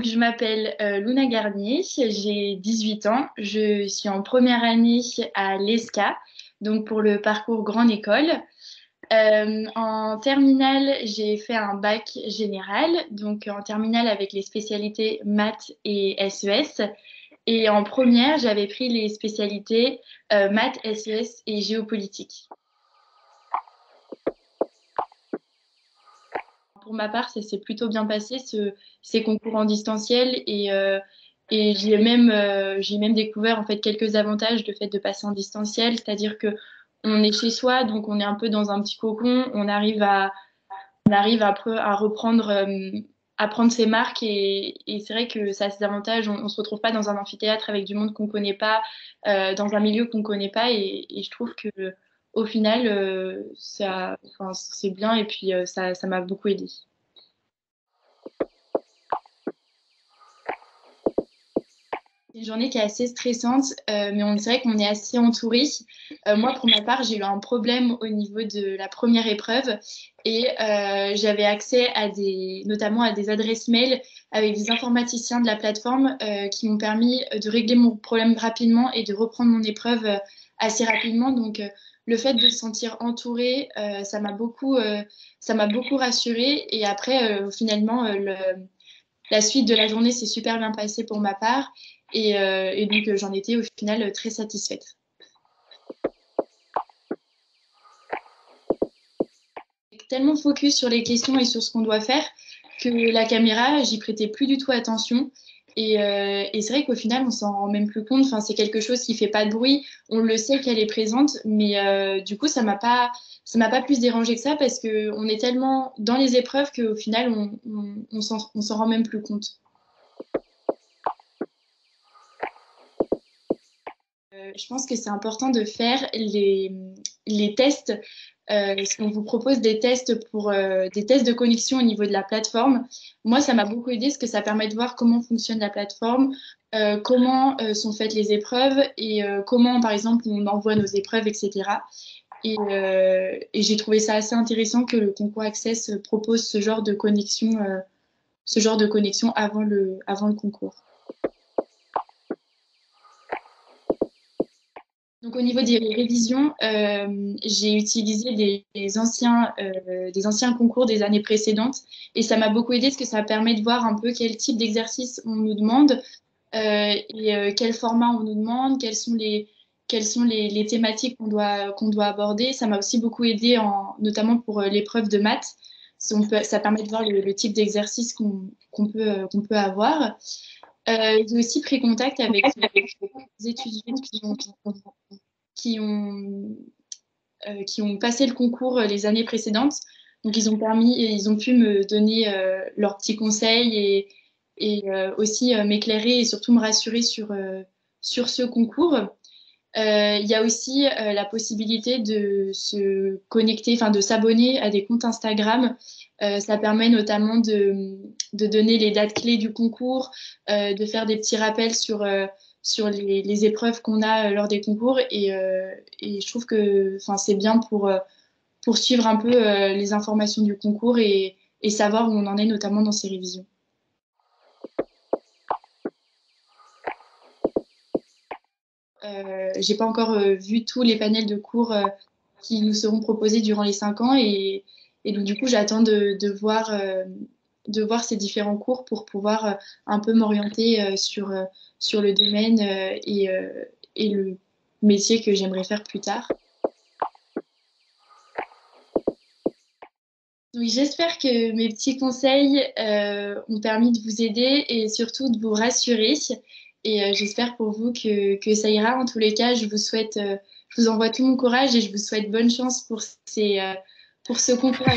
Donc, je m'appelle Luna Garnier, j'ai 18 ans, je suis en première année à l'ESCA, donc pour le parcours Grande École. En terminale, j'ai fait un bac général, donc en terminale avec les spécialités maths et SES. Et en première, j'avais pris les spécialités maths, SES et géopolitique. Pour ma part, ça s'est plutôt bien passé, ces concours en distanciel. Et j'ai même découvert en fait quelques avantages du fait de passer en distanciel, c'est-à-dire que on est chez soi, donc on est un peu dans un petit cocon, on arrive à reprendre, à prendre ses marques. Et c'est vrai que ça a ses avantages. On ne se retrouve pas dans un amphithéâtre avec du monde qu'on ne connaît pas, dans un milieu qu'on ne connaît pas. Et je trouve que au final, enfin, c'est bien et puis ça m'a beaucoup aidé. C'est une journée qui est assez stressante, mais on dirait qu'on est assez entouré. Moi, pour ma part, j'ai eu un problème au niveau de la première épreuve et j'avais accès notamment à des adresses mail avec des informaticiens de la plateforme qui m'ont permis de régler mon problème rapidement et de reprendre mon épreuve assez rapidement. Donc, le fait de se sentir entouré, ça m'a beaucoup rassurée. Et après, finalement, la suite de la journée s'est super bien passée pour ma part et donc j'en étais au final très satisfaite. Tellement focus sur les questions et sur ce qu'on doit faire que la caméra, j'y prêtais plus du tout attention. Et c'est vrai qu'au final, on s'en rend même plus compte. Enfin, c'est quelque chose qui fait pas de bruit. On le sait qu'elle est présente, mais du coup, ça m'a pas plus dérangé que ça parce que on est tellement dans les épreuves qu'au final, on s'en rend même plus compte. Je pense que c'est important de faire les tests. Parce qu'on vous propose des tests des tests de connexion au niveau de la plateforme. Moi, ça m'a beaucoup aidé parce que ça permet de voir comment fonctionne la plateforme, comment sont faites les épreuves et comment, par exemple, on envoie nos épreuves, etc. Et j'ai trouvé ça assez intéressant que le concours Access propose ce genre de connexion avant le concours. Donc au niveau des révisions, j'ai utilisé des anciens concours des années précédentes et ça m'a beaucoup aidé parce que ça permet de voir un peu quel type d'exercice on nous demande quel format on nous demande, quelles sont les thématiques qu'on doit aborder. Ça m'a aussi beaucoup aidé notamment pour l'épreuve de maths. Ça permet de voir le type d'exercice qu'on peut avoir. J'ai aussi pris contact avec des étudiants qui qui ont passé le concours les années précédentes. Donc, ils ont pu me donner leurs petits conseils aussi m'éclairer et surtout me rassurer sur ce concours. Il y a aussi la possibilité de se connecter, enfin de s'abonner à des comptes Instagram. Ça permet notamment de donner les dates clés du concours, de faire des petits rappels sur les épreuves qu'on a lors des concours. Et je trouve que enfin, c'est bien pour suivre un peu les informations du concours et savoir où on en est notamment dans ses révisions. J'ai pas encore vu tous les panels de cours qui nous seront proposés durant les 5 ans et donc du coup j'attends de voir ces différents cours pour pouvoir un peu m'orienter sur le domaine et le métier que j'aimerais faire plus tard. Donc j'espère que mes petits conseils ont permis de vous aider et surtout de vous rassurer. Et j'espère pour vous que ça ira. En tous les cas, je vous envoie tout mon courage et je vous souhaite bonne chance pour pour ce concours.